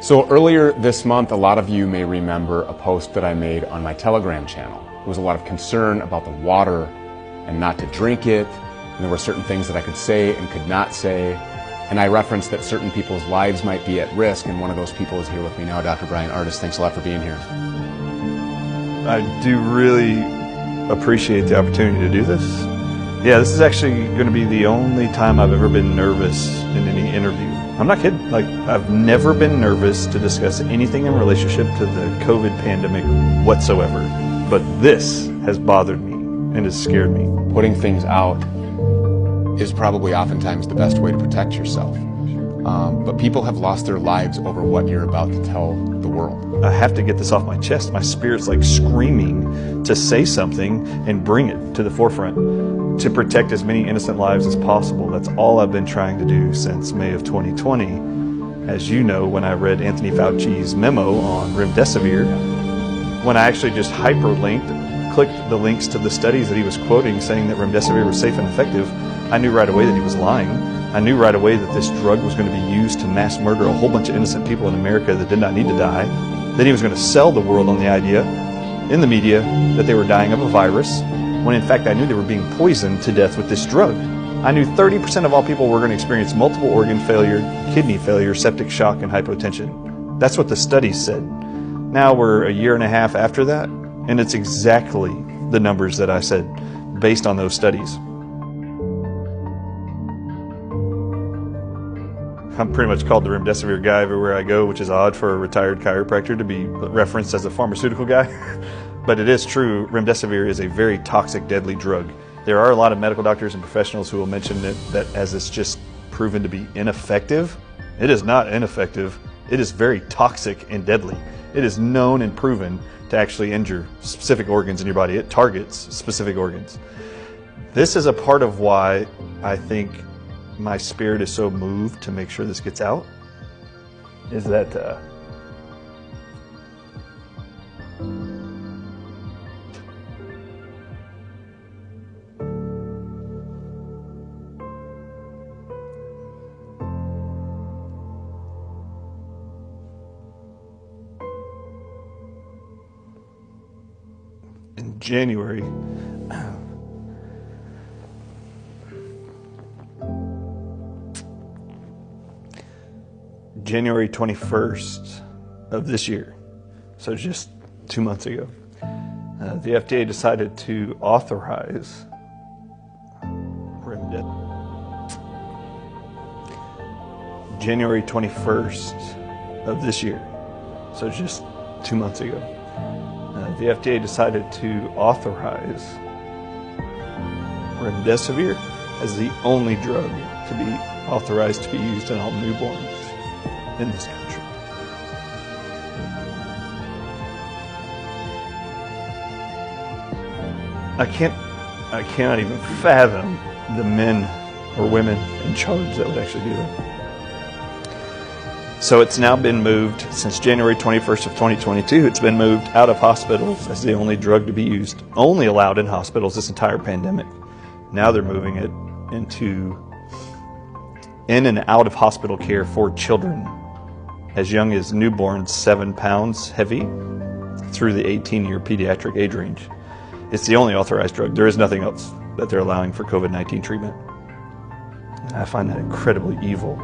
So earlier this month, a lot of you may remember a post that I made on my Telegram channel. There was a lot of concern about the water and not to drink it, and there were certain things that I could say and could not say, and I referenced that certain people's lives might be at risk, and one of those people is here with me now, Dr. Brian Artis. Thanks a lot for being here. I do really appreciate the opportunity to do this. Yeah, this is actually going to be the only time I've ever been nervous in any interview. I'm not kidding. Like, I've never been nervous to discuss anything in relationship to the COVID pandemic whatsoever. But this has bothered me and has scared me. Putting things out is probably oftentimes the best way to protect yourself. But people have lost their lives over what you're about to tell the world. I have to get this off my chest. My spirit's like screaming to say something and bring it to the forefront to protect as many innocent lives as possible. That's all I've been trying to do since May of 2020. As you know, when I read Anthony Fauci's memo on remdesivir, when I actually just hyperlinked, clicked the links to the studies that he was quoting saying that remdesivir was safe and effective, I knew right away that he was lying. I knew right away that this drug was going to be used to mass murder a whole bunch of innocent people in America that did not need to die. Then he was going to sell the world on the idea in the media that they were dying of a virus, when in fact I knew they were being poisoned to death with this drug. I knew 30% of all people were going to experience multiple organ failure, kidney failure, septic shock, and hypotension. That's what the studies said. Now we're a year and a half after that, and it's exactly the numbers that I said based on those studies. I'm pretty much called the remdesivir guy everywhere I go, which is odd for a retired chiropractor to be referenced as a pharmaceutical guy. But it is true, remdesivir is a very toxic, deadly drug. There are a lot of medical doctors and professionals who will mention that as it's just proven to be ineffective. It is not ineffective. It is very toxic and deadly. It is known and proven to actually injure specific organs in your body. It targets specific organs. This is a part of why I think my spirit is so moved to make sure this gets out, is that in January, January 21st of this year, so just 2 months ago, the FDA decided to authorize January 21st of this year, so just 2 months ago, the FDA decided to authorize remdesivir as the only drug to be authorized to be used in all newborns in this country. I cannot even fathom the men or women in charge that would actually do that. So it's now been moved since January 21st of 2022. It's been moved out of hospitals as the only drug to be used, only allowed in hospitals this entire pandemic. Now they're moving it into in and out of hospital care for children as young as newborns 7 pounds heavy through the 18-year pediatric age range. It's the only authorized drug. There is nothing else that they're allowing for COVID-19 treatment. I find that incredibly evil.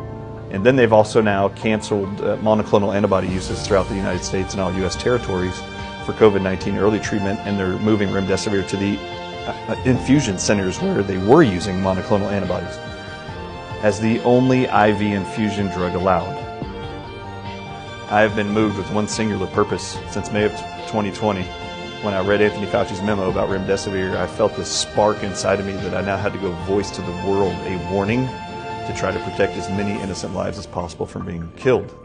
And then they've also now canceled monoclonal antibody uses throughout the United States and all U.S. territories for COVID-19 early treatment, and they're moving remdesivir to the infusion centers where they were using monoclonal antibodies as the only IV infusion drug allowed. I have been moved with one singular purpose since May of 2020. When I read Anthony Fauci's memo about remdesivir, I felt this spark inside of me that I now had to go voice to the world a warning to try to protect as many innocent lives as possible from being killed.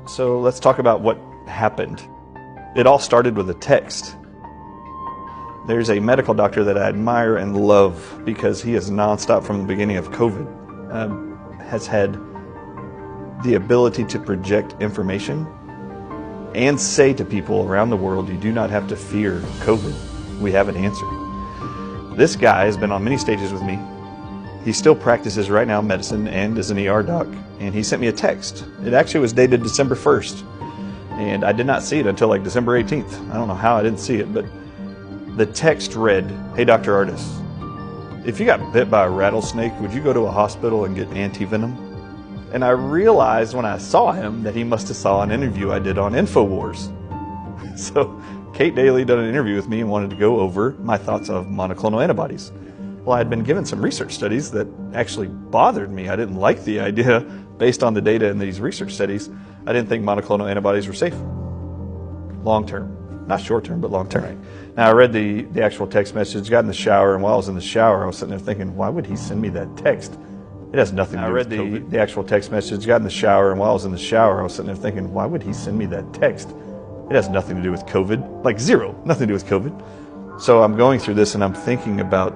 So let's talk about what happened. It all started with a text. There's a medical doctor that I admire and love because he is nonstop from the beginning of COVID. Has had the ability to project information and say to people around the world, you do not have to fear COVID. We have an answer. This guy has been on many stages with me. He still practices right now medicine and is an ER doc, and he sent me a text. It actually was dated December 1st, and I did not see it until like December 18th. I don't know how I didn't see it, but the text read, "Hey, Dr. Artis, if you got bit by a rattlesnake, would you go to a hospital and get anti-venom?" And I realized when I saw him that he must have saw an interview I did on InfoWars. So Kate Daly did an interview with me and wanted to go over my thoughts of monoclonal antibodies. Well, I had been given some research studies that actually bothered me. I didn't like the idea based on the data in these research studies. I didn't think monoclonal antibodies were safe long term. Not short term, but long term. Right. Now, I read the actual text message, got in the shower, and while I was in the shower, I was sitting there thinking, why would he send me that text? It has nothing to do with COVID. I read the actual text message, got in the shower, and while I was in the shower, I was sitting there thinking, why would he send me that text? It has nothing to do with COVID. Like zero, nothing to do with COVID. So I'm going through this, and I'm thinking about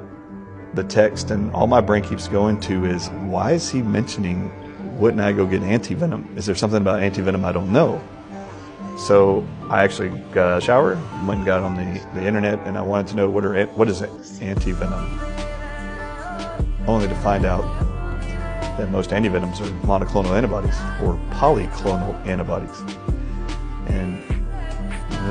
the text, and all my brain keeps going to is, why is he mentioning, wouldn't I go get anti-venom? Is there something about anti-venom I don't know? So I actually got out of the shower, went and got on the internet, and I wanted to know what is anti-venom? Only to find out that most antivenoms are monoclonal antibodies or polyclonal antibodies. And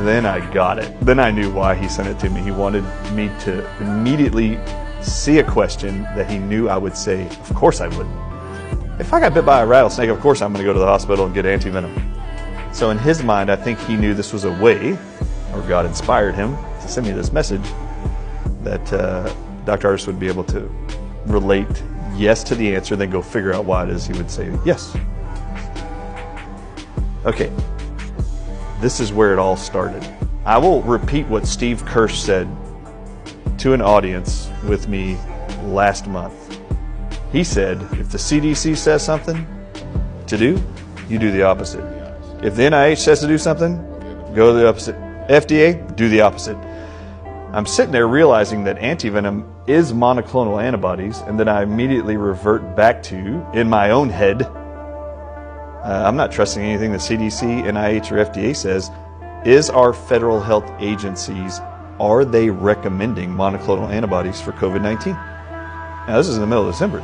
then I got it. Then I knew why he sent it to me. He wanted me to immediately see a question that he knew I would say, of course I would. If I got bit by a rattlesnake, of course I'm going to go to the hospital and get anti-venom. So in his mind, I think he knew this was a way, or God inspired him to send me this message, that Dr. Artis would be able to relate yes to the answer, then go figure out why it is he would say yes. Okay, this is where it all started. I will repeat what Steve Kirsch said to an audience with me last month. He said, if the CDC says something to do, you do the opposite. If the NIH says to do something, go the opposite. FDA, do the opposite. I'm sitting there realizing that antivenom is monoclonal antibodies, and then I immediately revert back to, in my own head, I'm not trusting anything the CDC, NIH, or FDA says. Is our federal health agencies, are they recommending monoclonal antibodies for COVID-19? Now, this is in the middle of December.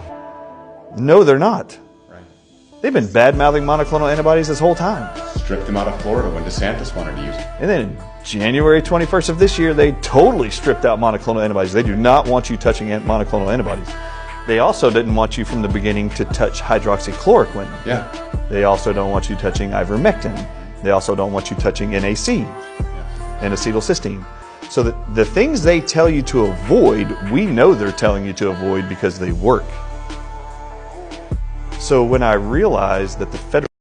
No, they're not. Right. They've been bad-mouthing monoclonal antibodies this whole time. Stripped them out of Florida when DeSantis wanted to use them. And then January 21st of this year, they totally stripped out monoclonal antibodies. They do not want you touching monoclonal antibodies. They also didn't want you from the beginning to touch hydroxychloroquine. Yeah. They also don't want you touching ivermectin. They also don't want you touching NAC, N-acetylcysteine. So the things they tell you to avoid, we know they're telling you to avoid because they work. So when I realized that the federal